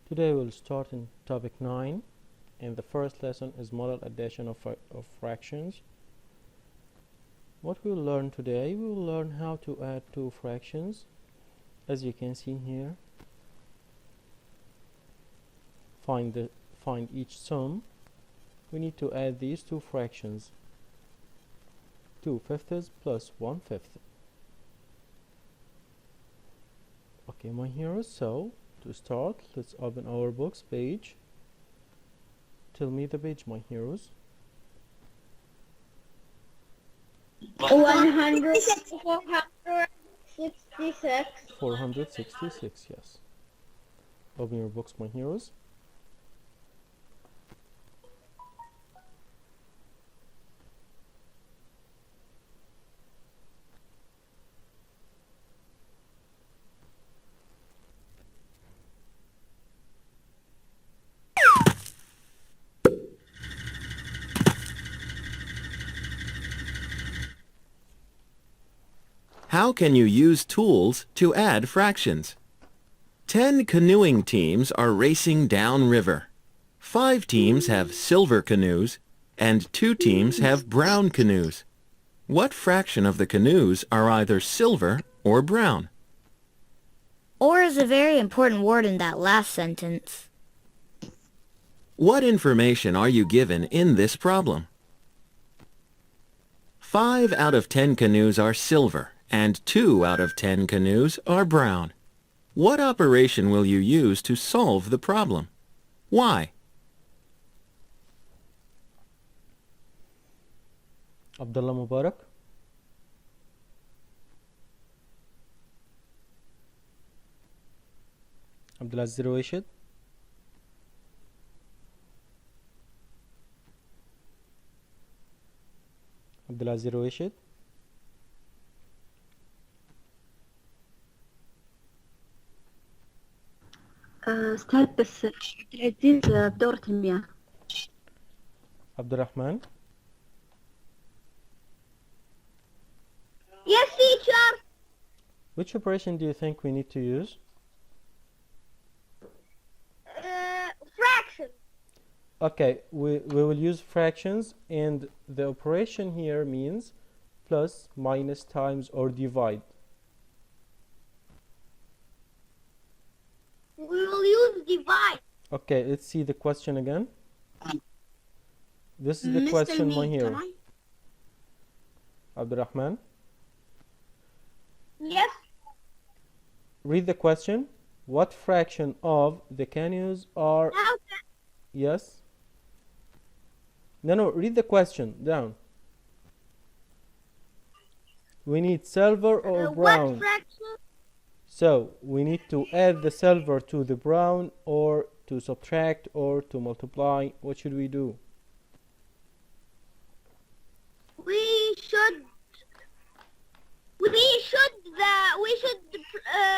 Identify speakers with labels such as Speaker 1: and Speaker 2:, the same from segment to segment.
Speaker 1: Today we'll start in topic 9, and the first lesson is model addition of fractions. What we will learn today, we will learn how to add two fractions. As you can see here, find each sum. We need to add these two fractions, 2/5 plus 1/5. Okay, my heroes, so to start, let's open our books page. Tell me the page, my heroes.
Speaker 2: 466.
Speaker 1: 466, yes. Open your books, my heroes.
Speaker 3: How can you use tools to add fractions? 10 canoeing teams are racing downriver. 5 teams have silver canoes, and 2 teams have brown canoes. What fraction of the canoes are either silver or brown?
Speaker 2: Or is a very important word in that last sentence.
Speaker 3: What information are you given in this problem? 5 out of 10 canoes are silver, and 2 out of 10 canoes are brown. What operation will you use to solve the problem? Why?
Speaker 1: Abdullah Mubarak. Abdulaziz Rashid. Abdulaziz Rashid.
Speaker 4: أستاذ بس عبد العزيز بدورة المياه.
Speaker 1: عبد الرحمن.
Speaker 2: Yes, teacher.
Speaker 1: Which operation do you think we need to use?
Speaker 2: Fraction.
Speaker 1: Okay, we will use fractions, and the operation here means plus, minus, times, or divide.
Speaker 2: We will use divide.
Speaker 1: Okay, let's see the question again. This is the question, my hero. Abdurrahman.
Speaker 2: Yes.
Speaker 1: Read the question. What fraction of the canoes are... Yes? No, read the question down. We need silver or brown.
Speaker 2: What fraction?
Speaker 1: So, we need to add the silver to the brown, or to subtract, or to multiply. What should we do?
Speaker 2: We should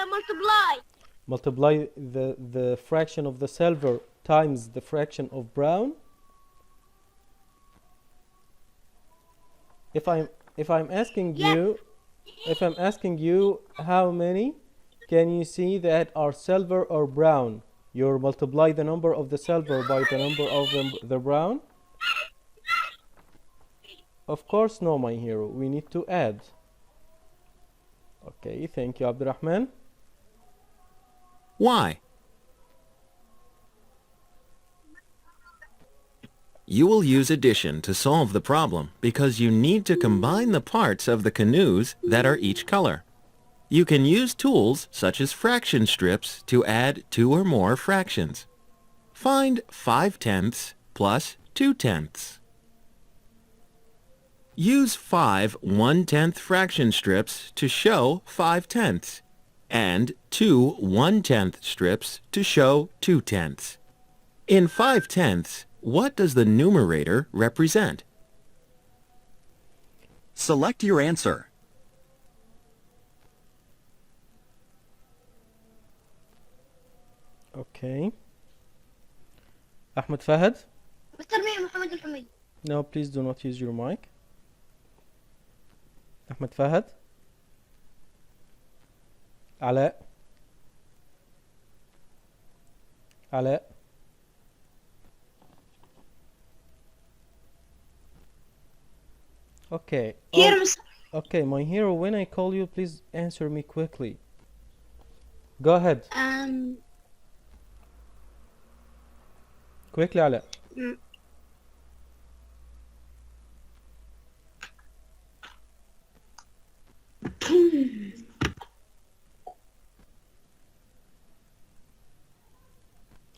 Speaker 2: multiply.
Speaker 1: Multiply the fraction of the silver times the fraction of brown. If I'm asking you, if I'm asking you how many can you see that are silver or brown, you multiply the number of the silver by the number of the brown? Of course no, my hero. We need to add. Okay, thank you, Abdurrahman.
Speaker 3: Why? You will use addition to solve the problem because you need to combine the parts of the canoes that are each color. You can use tools such as fraction strips to add 2 or more fractions. Find 5/10 plus 2/10. Use 5 1/10 fraction strips to show 5/10 and 2 1/10 strips to show 2/10. In 5/10, what does the numerator represent?
Speaker 5: Select your answer.
Speaker 1: Okay. Ahmed Fahad?
Speaker 2: Mr. Muhammad Al-Hamid.
Speaker 1: No, please do not use your mic. Ahmed Fahad? Ala? علاء. Okay.
Speaker 4: Here,
Speaker 1: Oh,
Speaker 4: Mr.
Speaker 1: okay, my hero, when I call you, please answer me quickly. Go ahead. Quickly, علاء.
Speaker 4: mm,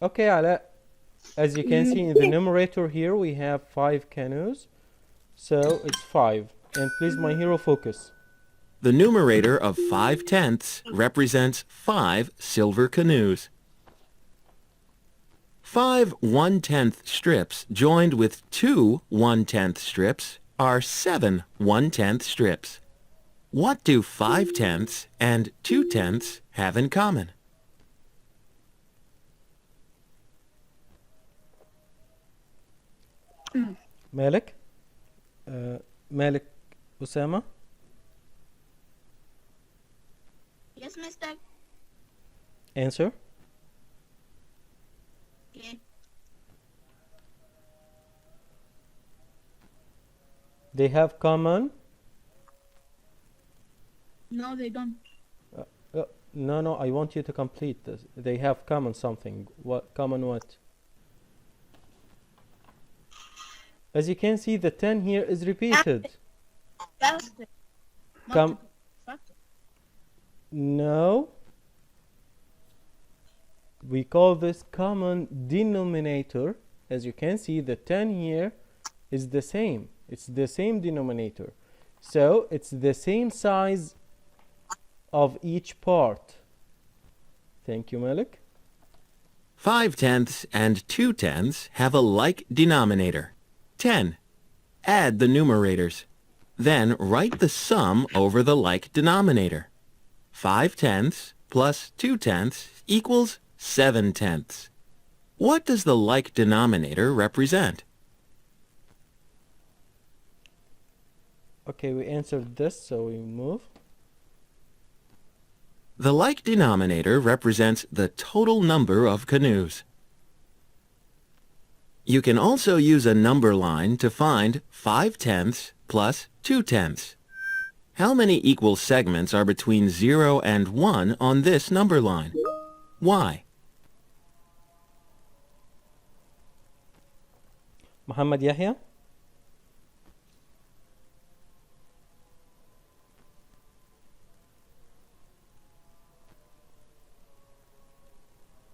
Speaker 1: Okay, علاء. As you can see in the numerator here, we have 5 canoes. So it's 5. And please, my hero, focus.
Speaker 3: The numerator of 5/10 represents 5 silver canoes. 5 1/10 strips joined with 2 1/10 strips are 7 1/10 strips. What do 5/10 and 2/10 have in common?
Speaker 1: مالك مالك أسامة.
Speaker 5: Yes, mister.
Speaker 1: Answer.
Speaker 5: Okay.
Speaker 1: They have common.
Speaker 5: No, they don't.
Speaker 1: No, I want you to complete this. They have common something. What common what? As you can see, the 10 here is repeated.
Speaker 5: Faster.
Speaker 1: Come.
Speaker 5: Faster.
Speaker 1: No. We call this common denominator. As you can see, the 10 here is the same. It's the same denominator. So it's the same size of each part. Thank you, Malik.
Speaker 3: 5/10 and 2/10 have a like denominator, 10. Add the numerators. Then write the sum over the like denominator. 5/10 plus 2/10 equals 7/10. What does the like denominator represent?
Speaker 1: Okay, we answered this, so we move.
Speaker 3: The like denominator represents the total number of canoes. You can also use a number line to find 5/10 plus 2/10. How many equal segments are between 0 and 1 on this number line? Why?
Speaker 1: محمد يحيى.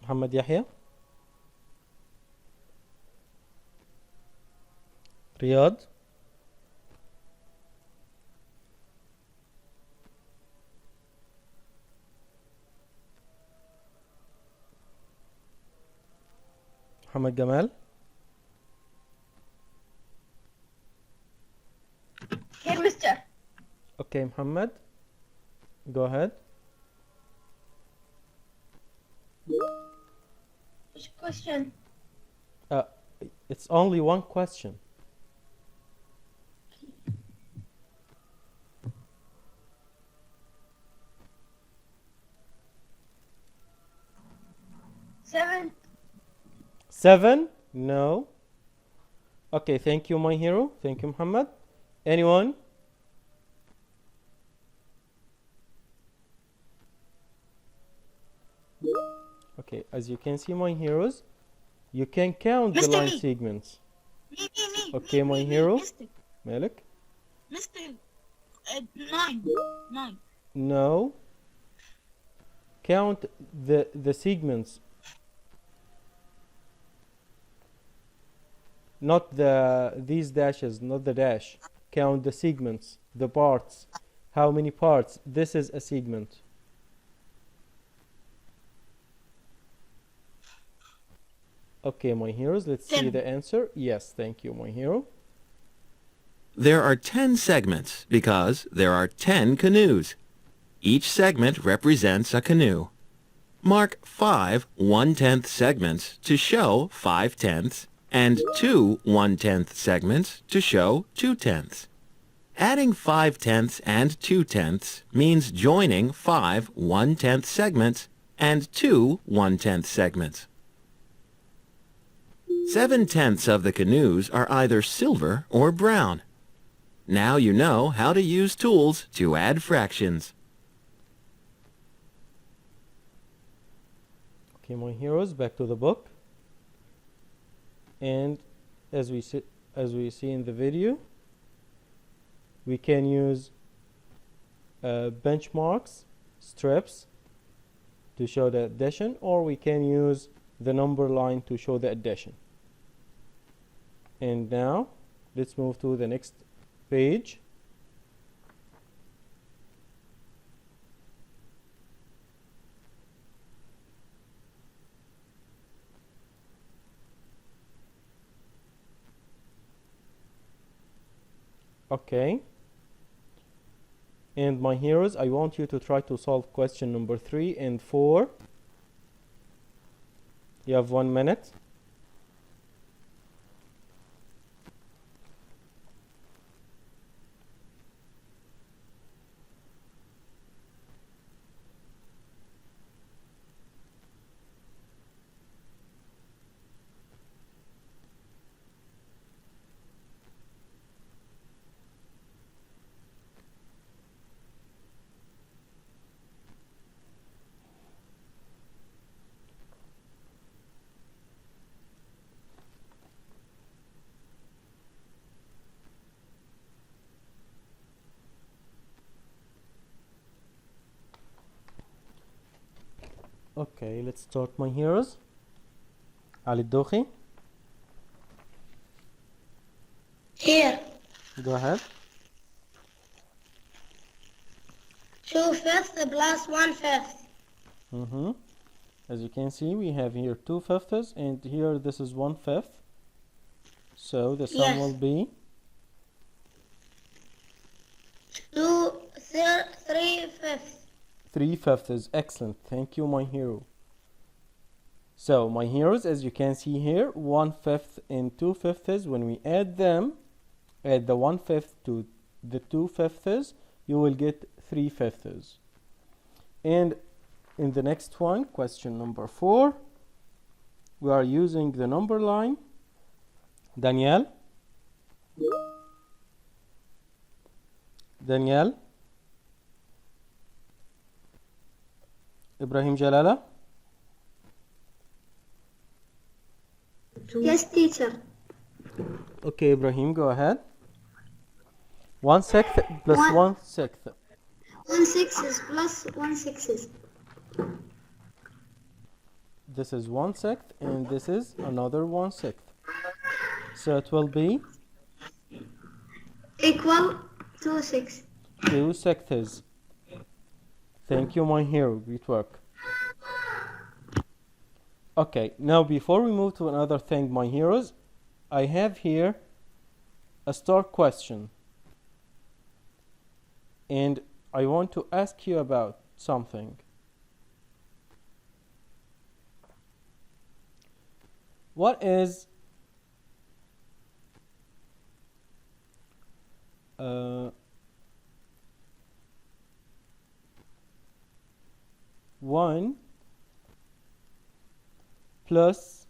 Speaker 1: محمد يحيى. رياض. محمد جمال.
Speaker 5: Here, mister.
Speaker 1: Okay, Muhammad. Go ahead.
Speaker 5: Which question?
Speaker 1: It's only one question.
Speaker 5: Seven.
Speaker 1: 7? No. Okay, thank you, my hero. Thank you, Muhammad. Anyone? Okay, as you can see, my heroes, you can count the
Speaker 5: Mr.
Speaker 1: line
Speaker 5: Me.
Speaker 1: segments.
Speaker 5: Me.
Speaker 1: Okay,
Speaker 5: me,
Speaker 1: my
Speaker 5: me,
Speaker 1: hero.
Speaker 5: Mister.
Speaker 1: Malik?
Speaker 5: Mister. 9. 9.
Speaker 1: No. Count the segments. Not these dashes, not the dash. Count the segments, the parts. How many parts? This is a segment. Okay, my heroes, let's see
Speaker 5: 10.
Speaker 1: the answer. Yes, thank you, my hero.
Speaker 3: There are 10 segments because there are 10 canoes. Each segment represents a canoe. Mark 5 1/10 segments to show 5/10 and 2 1/10 segments to show 2/10. Adding 5/10 and 2/10 means joining 5 1/10 segments and 2 1/10 segments. 7/10 of the canoes are either silver or brown. Now you know how to use tools to add fractions.
Speaker 1: Okay, my heroes, back to the book. And as we see in the video, we can use benchmarks, strips to show the addition, or we can use the number line to show the addition. And now let's move to the next page. Okay, and my heroes, I want you to try to solve question number 3 and 4. You have 1 minute. Okay, let's start, my heroes. Ali Dokhi,
Speaker 5: Here.
Speaker 1: go ahead.
Speaker 5: 2/5 plus 1/5.
Speaker 1: As you can see, we have here 2/5 and here this is 1/5. So the sum
Speaker 5: Yes.
Speaker 1: will be
Speaker 5: 3/5.
Speaker 1: 3/5. Excellent. Thank you, my hero. So my heroes, as you can see here, 1/5 and 2/5, when we add them, add the 1/5 to the 2/5, you will get 3/5. And in the next one, question number 4, we are using the number line. Danielle? Danielle? Ibrahim Jalala?
Speaker 4: Yes, teacher.
Speaker 1: Okay, Ibrahim, go ahead. 1/6 plus
Speaker 4: One-
Speaker 1: 1/6.
Speaker 4: 1/6 plus 1/6.
Speaker 1: This is 1/6 and this is another 1/6. So it will be
Speaker 4: Equal to 6.
Speaker 1: 2/6. Thank you, my hero. Great work. Okay, now before we move to another thing, my heroes, I have here a start question. And I want to ask you about something. What is one plus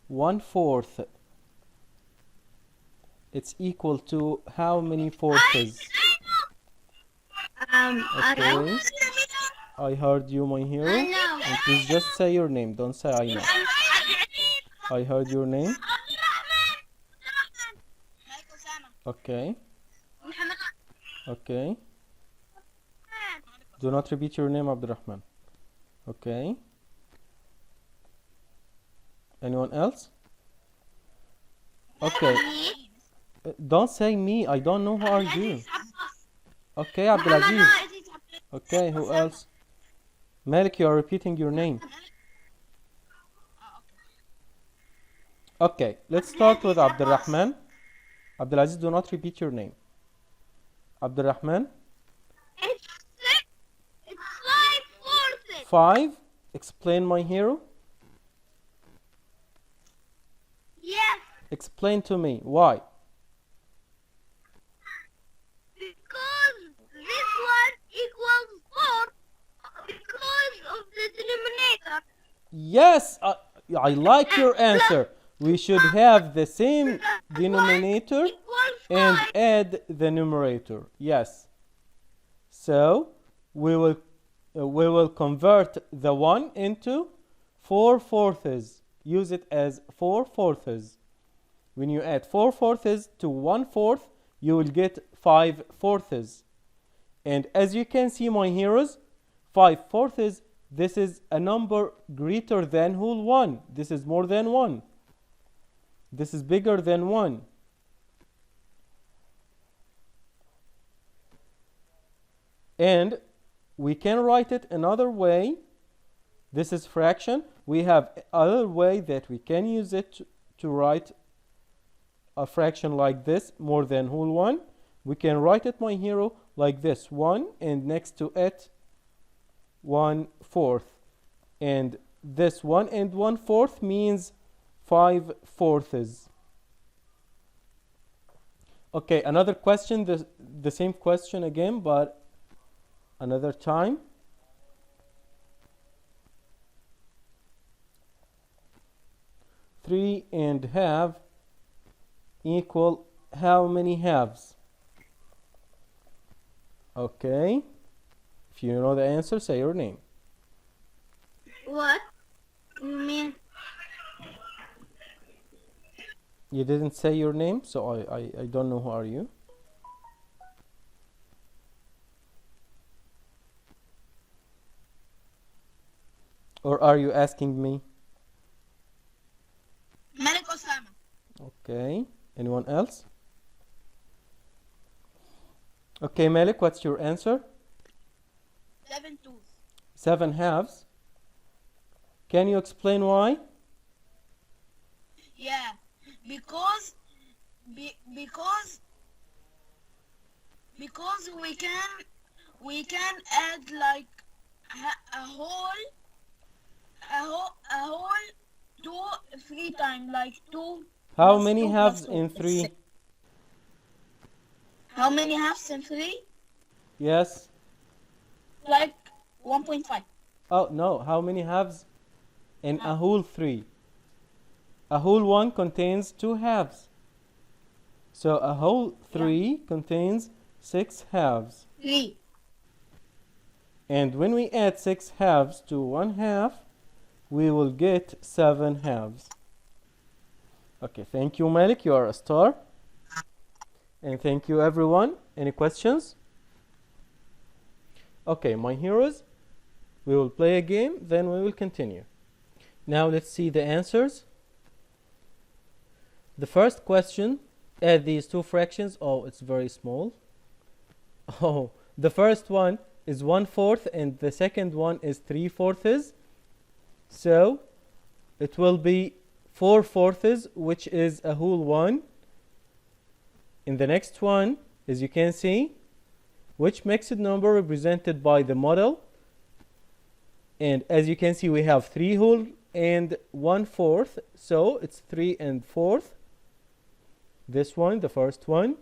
Speaker 1: 1/4? It's equal to how many fourths? Okay, I heard you, my hero. And please just say your name. Don't say I know. I heard your name. Okay. Okay. Do not repeat your name, Abdurrahman. Okay. Anyone else? Okay. Don't say me. I don't know who are you. Okay, Abdulaziz. Okay, who else? Malik, you are repeating your name. Okay, let's start with Abdurrahman. Abdulaziz, do not repeat your name. Abdurrahman.
Speaker 5: It's 5/4.
Speaker 1: 5. Explain, my hero.
Speaker 5: Yes,
Speaker 1: Explain to me why.
Speaker 5: because this one equals 4 because of the denominator.
Speaker 1: Yes, I like your answer. We should have the same denominator
Speaker 5: Equals
Speaker 1: and
Speaker 5: 5.
Speaker 1: add the numerator. Yes. So we will convert the 1 into 4/4. Use it as 4/4. When you add 4/4 to 1/4, you will get 5/4. And as you can see, my heroes, 5/4, this is a number greater than whole 1. This is more than 1. This is bigger than 1. And we can write it another way. This is fraction. We have other way that we can use it to write a fraction like this, more than whole 1. We can write it, my hero, like this, 1, and next to it 1/4. And this 1 and 1/4 means 5/4. Okay, another question, the same question again, but another time. Three and half equal how many halves? Okay. If you know the answer, say your name.
Speaker 5: What? You mean?
Speaker 1: You didn't say your name, so I don't know who are you. Or are you asking me?
Speaker 5: Malik Osama.
Speaker 1: Okay. Anyone else? Okay, Malik, what's your answer?
Speaker 5: 7 twos.
Speaker 1: 7 halves. Can you explain why?
Speaker 5: Yeah, because we can add like a whole 2 3 times, like 2.
Speaker 1: How
Speaker 5: plus
Speaker 1: many
Speaker 5: 2
Speaker 1: halves
Speaker 5: plus 2
Speaker 1: in
Speaker 5: is
Speaker 1: 3?
Speaker 5: 6. How many halves in 3?
Speaker 1: Yes.
Speaker 5: Like 1.5.
Speaker 1: Oh, no. How many halves in a whole 3? A whole 1 contains 2 halves. So a whole 3 contains 6 halves.
Speaker 5: 3.
Speaker 1: And when we add 6 halves to 1 half, we will get 7 halves. Okay, thank you, Malik. You are a star. And thank you, everyone. Any questions? Okay, my heroes, we will play a game, then we will continue. Now let's see the answers. The first question, add these two fractions. Oh, it's very small. Oh, the first one is 1/4 and the second one is 3/4. So it will be 4/4, which is a whole 1. In the next one, as you can see, which mixed number represented by the model. And as you can see, we have 3 whole and 1/4. So it's 3 and 4th. This one, the first one.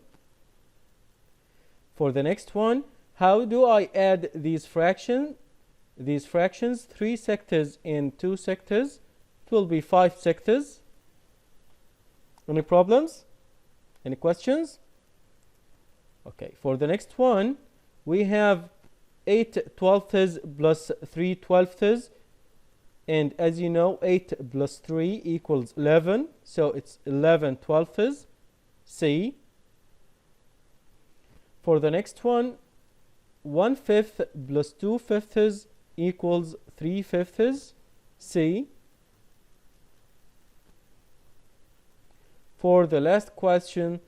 Speaker 1: For the next one, how do I add these fractions? 3 sectors and 2 sectors. It will be 5 sectors. Any problems? Any questions? Okay, for the next one, we have 8/12 plus 3/12. And as you know, 8 plus 3 equals 11. So it's 11/12. C. For the next one, 1/5 plus 2/5 equals 3/5. C. For the last question,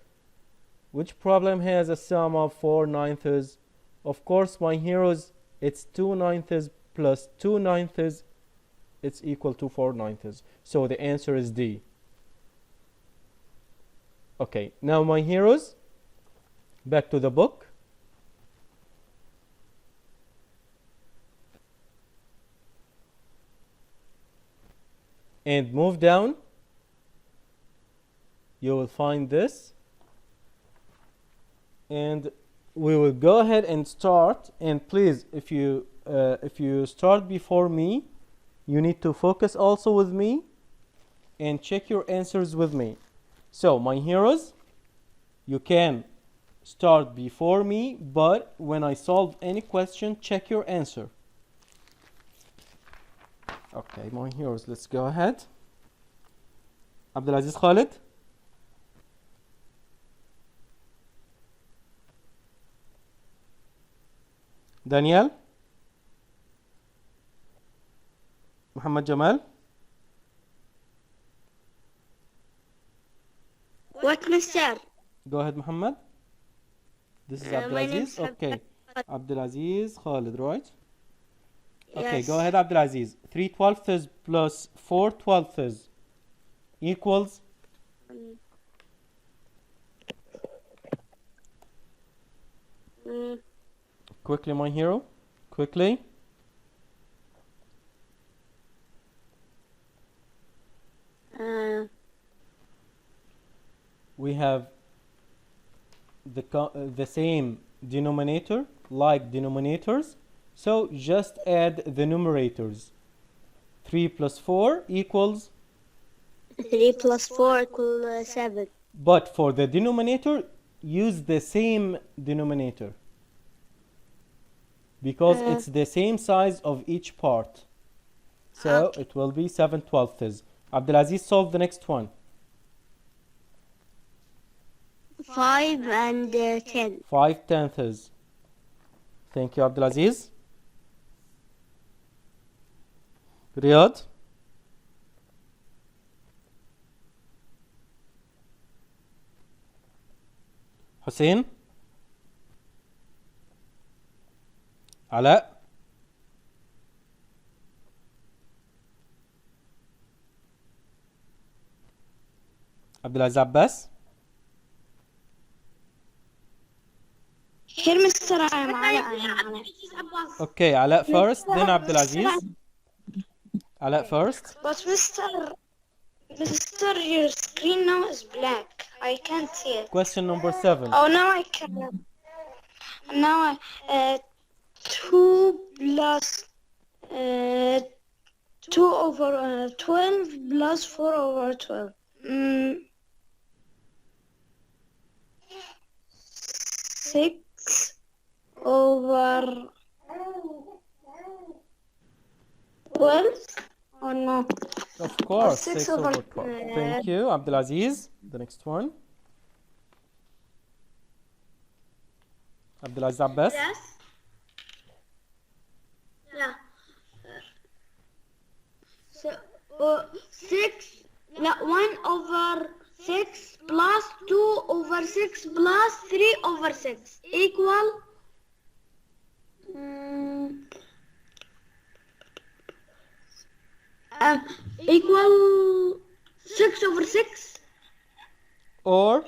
Speaker 1: which problem has a sum of 4/9? Of course, my heroes, it's 2/9 plus 2/9. It's equal to 4/9. So the answer is D. Okay, now my heroes, back to the book. And move down. You will find this. And we will go ahead and start. And please, if you start before me, you need to focus also with me and check your answers with me. So, my heroes, you can start before me, but when I solve any question, check your answer. Okay, my heroes, let's go ahead. Abdulaziz Khalid. Daniel. Muhammad Jamal.
Speaker 6: What, mister?
Speaker 1: Go ahead, Muhammad. This is
Speaker 6: My name
Speaker 1: Abdulaziz.
Speaker 6: is
Speaker 1: Okay. Abdulaziz Khalid, right? Okay,
Speaker 6: Yes.
Speaker 1: go ahead, Abdulaziz. 3/12 plus 4/12 equals quickly, my hero. Quickly. We have the same denominator, like denominators. So just add the numerators. 3 plus 4 equals.
Speaker 6: 3 plus 4 equals 7.
Speaker 1: But for the denominator, use the same denominator. Because it's the same size of each part. So
Speaker 6: Okay.
Speaker 1: it will be 7/12. Abdulaziz, solve the next one.
Speaker 6: 5 and 10.
Speaker 1: 5/10. Thank you, Abdulaziz. Riyadh. Hussein. علاء. Abdulaziz Abbas.
Speaker 6: Here, mister, I am Ala.
Speaker 1: Okay, Alaa first, then Abdulaziz. Alaa first.
Speaker 6: But mister, your screen now is black. I can't see it.
Speaker 1: Question number 7.
Speaker 6: Oh, now I can. Now, 2 plus 2 over 12 plus 4 over 12. 6 over 12? Oh no.
Speaker 1: Of course,
Speaker 6: 6
Speaker 1: 6
Speaker 6: over
Speaker 1: over 12. Thank you, Abdulaziz. The next one. Abdulaziz Abbas.
Speaker 6: Yes. Yeah. So, 6, 1 over 6 plus 2 over 6 plus 3 over 6 equal equal 6 over 6.
Speaker 1: Or,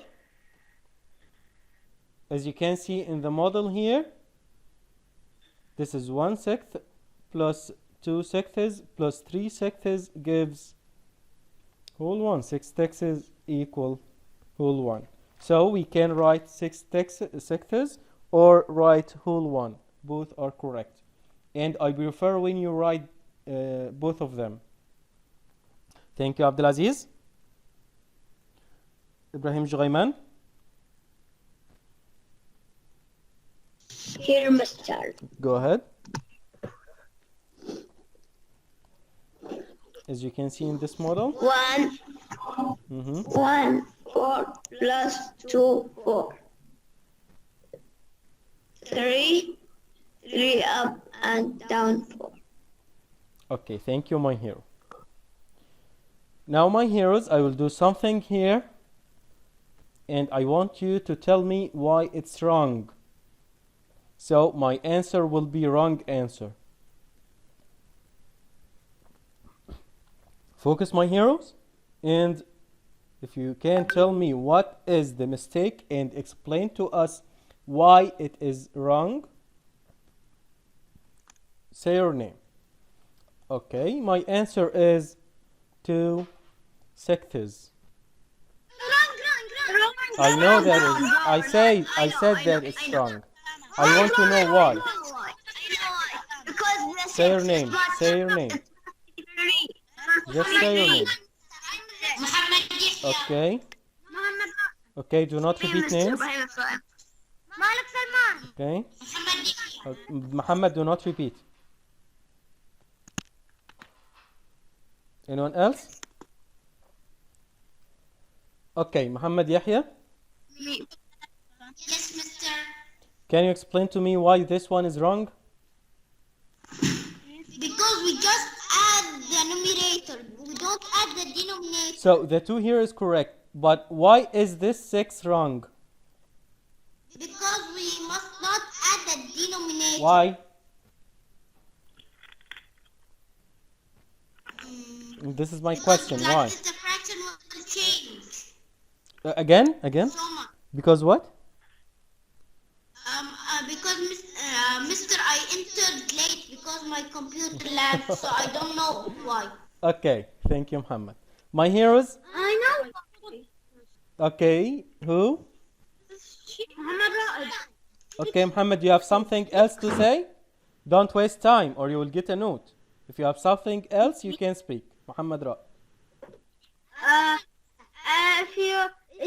Speaker 1: as you can see in the model here, this is 1/6 plus 2/6 plus 3/6 gives whole 1. 6/6 equal whole 1. So we can write 6/6 or write whole 1. Both are correct. And I prefer when you write both of them. Thank you, Abdulaziz. Ibrahim Jughayman.
Speaker 6: Here, mister.
Speaker 1: Go ahead. As you can see in this model.
Speaker 6: 1, 4 plus 2, 4. 3 up and down 4.
Speaker 1: Okay, thank you, my hero. Now, my heroes, I will do something here, and I want you to tell me why it's wrong. So, my answer will be wrong answer. Focus, my heroes, and if you can tell me what is the mistake and explain to us why it is wrong, say your name. Okay, my answer is 2/6. I know that is. I said that it's wrong. I want to know why. Say your name. Say your name. Just say your name. Okay.
Speaker 6: محمد
Speaker 1: Okay, do not repeat names.
Speaker 6: مالك سلمان.
Speaker 1: Okay. Muhammad, do not repeat. Anyone else? Okay, Muhammad Yahya.
Speaker 6: Yes, mister.
Speaker 1: Can you explain to me why this one is wrong?
Speaker 6: Because we just add the numerator. We don't add the denominator.
Speaker 1: So the 2 here is correct, but why is this 6 wrong?
Speaker 6: Because we must not add the denominator.
Speaker 1: Why? This is my question. Why?
Speaker 6: The fraction will change
Speaker 1: Again?
Speaker 6: so much.
Speaker 1: Because what?
Speaker 6: Because Mr. I entered late because my computer lagged, so I don't know why.
Speaker 1: Okay, thank you, Muhammad. My heroes?
Speaker 6: I know.
Speaker 1: Okay, who?
Speaker 6: Muhammad Ra'ad.
Speaker 1: Okay, Muhammad, you have something else to say? Don't waste time or you will get a note. If you have something else, you can speak. Muhammad Ra.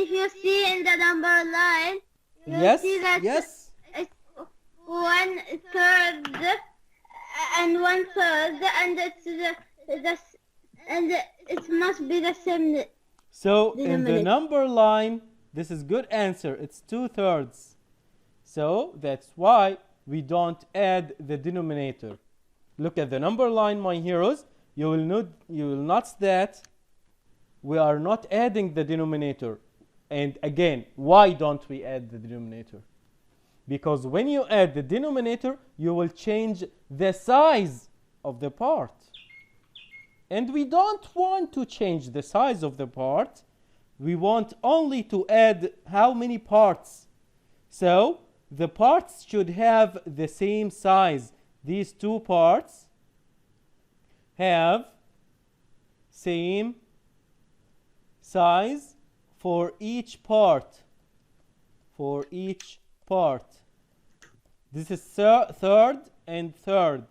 Speaker 6: If you see in the number line, you
Speaker 1: Yes,
Speaker 6: see that
Speaker 1: yes.
Speaker 6: it's 1/3 and 1/3, and and it must be the same.
Speaker 1: So in the
Speaker 6: Denominator.
Speaker 1: number line, this is good answer. It's 2/3. So that's why we don't add the denominator. Look at the number line, my heroes. You will notice that we are not adding the denominator. And again, why don't we add the denominator? Because when you add the denominator, you will change the size of the part. And we don't want to change the size of the part. We want only to add how many parts. So the parts should have the same size. These 2 parts have same size for each part. For each part. This is third and third.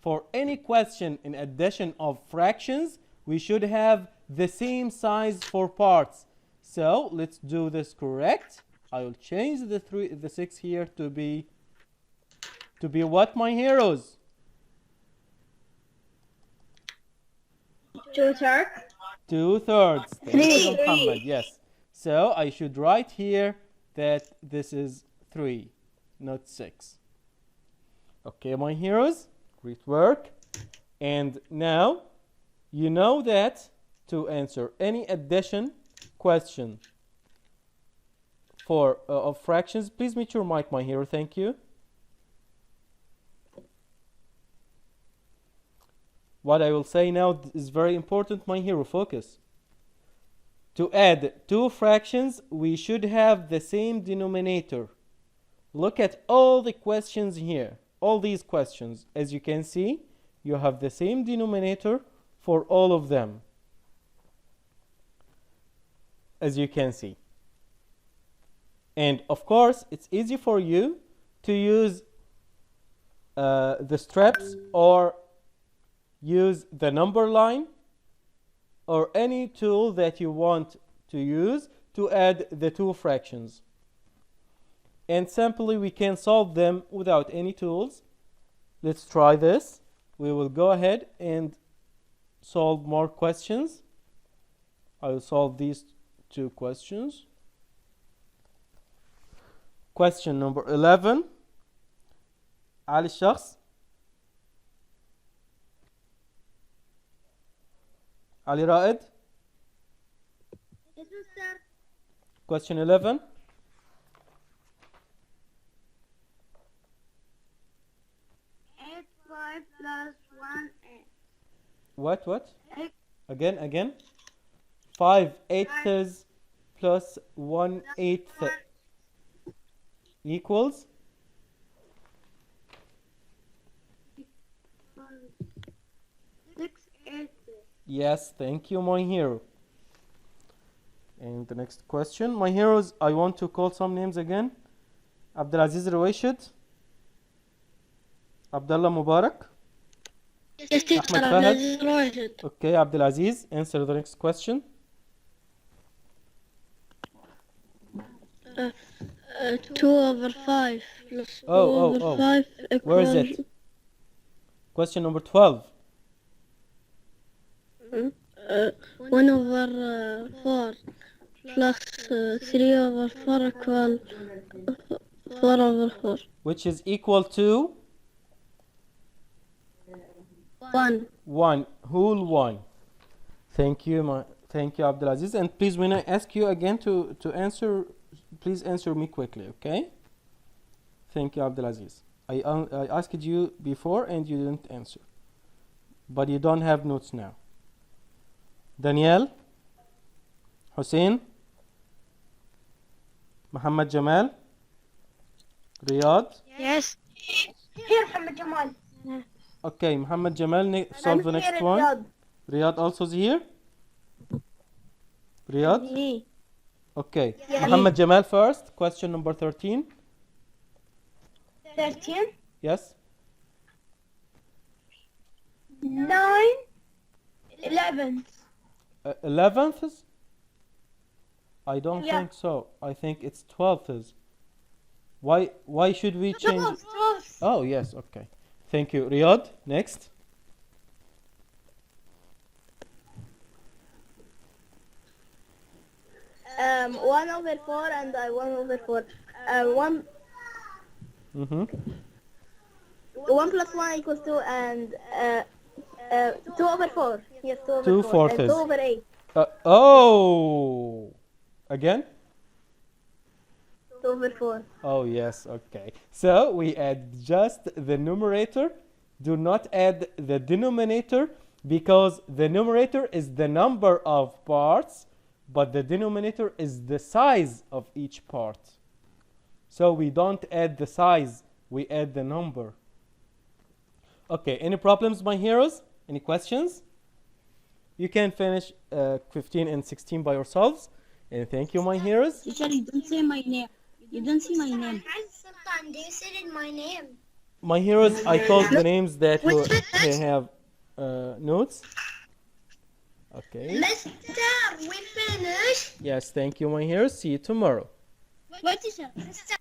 Speaker 1: For any question in addition of fractions, we should have the same size for parts. So let's do this correct. I will change the 6 here to be what, my heroes?
Speaker 6: 2/3.
Speaker 1: 2/3. Thank you,
Speaker 6: Three.
Speaker 1: Muhammad. Yes. So I should write here that this is 3, not 6. Okay, my heroes. Great work. And now you know that to answer any addition question for of fractions, please mute your mic, my hero. Thank you. What I will say now is very important, my hero. Focus. To add 2 fractions, we should have the same denominator. Look at all the questions here. All these questions. As you can see, you have the same denominator for all of them. As you can see. And of course, it's easy for you to use the strips or use the number line or any tool that you want to use to add the 2 fractions. And simply we can solve them without any tools. Let's try this. We will go ahead and solve more questions. I will solve these 2 questions. Question number 11. علي الشخص. علي رائد.
Speaker 6: Yes, mister.
Speaker 1: Question 11.
Speaker 6: 8 5 plus 1 8.
Speaker 1: What?
Speaker 6: Eight.
Speaker 1: Again. 5/8 plus 1/8 equals
Speaker 6: 6 8.
Speaker 1: yes. Thank you, my hero. And the next question, my heroes, I want to call some names again. Abdulaziz Rouishid, Abdullah Mubarak,
Speaker 6: Yes, teacher.
Speaker 1: Ahmed Fahad. Okay, Abdulaziz, answer the next question.
Speaker 6: 2 over 5 plus 2
Speaker 1: Oh,
Speaker 6: over
Speaker 1: oh.
Speaker 6: 5
Speaker 1: Where is
Speaker 6: equals
Speaker 1: it? Question number 12.
Speaker 6: 1 over 4 plus 3 over 4 equal 4 over 4.
Speaker 1: Which is equal to
Speaker 6: 1.
Speaker 1: 1. Whole 1. Thank you, Abdulaziz. And please, when I ask you again to answer, please answer me quickly, okay? Thank you, Abdulaziz. I asked you before and you didn't answer. But you don't have notes now. Daniel? Hussein? Muhammad Jamal? Riyadh?
Speaker 6: Yes.
Speaker 5: Here, Muhammad Jamal.
Speaker 1: Okay, Muhammad Jamal, solve the next one. Riyadh also is here? Riyadh? Okay.
Speaker 6: Yeah.
Speaker 1: Muhammad Jamal first. Question number 13.
Speaker 5: 13.
Speaker 1: Yes?
Speaker 5: 9. 11.
Speaker 1: 11th? I don't
Speaker 5: Yeah.
Speaker 1: think so. I think it's 12th. Why should we change it?
Speaker 5: 12.
Speaker 1: Oh, yes, okay. Thank you. Riyadh, next.
Speaker 6: One over 4 and 1 over 4. 1
Speaker 1: Mm-hmm.
Speaker 6: 1 plus 1 equals 2 and 2 over 4. Yes, 2 over
Speaker 1: 2
Speaker 6: 4.
Speaker 1: fourths.
Speaker 6: And 2 over 8.
Speaker 1: Oh! Again?
Speaker 6: 2 over 4.
Speaker 1: Oh, yes, okay. So we add just the numerator. Do not add the denominator because the numerator is the number of parts, but the denominator is the size of each part. So we don't add the size, we add the number. Okay, any problems, my heroes? Any questions? You can finish 15 and 16 by yourselves. And thank you, my heroes.
Speaker 6: Teacher, you don't say my name. You don't see my name.
Speaker 5: Sometimes they said my name.
Speaker 1: My heroes, I called the names that they have notes. Okay.
Speaker 5: Mister, we finished.
Speaker 1: Yes, thank you, my heroes. See you tomorrow.
Speaker 5: What is it?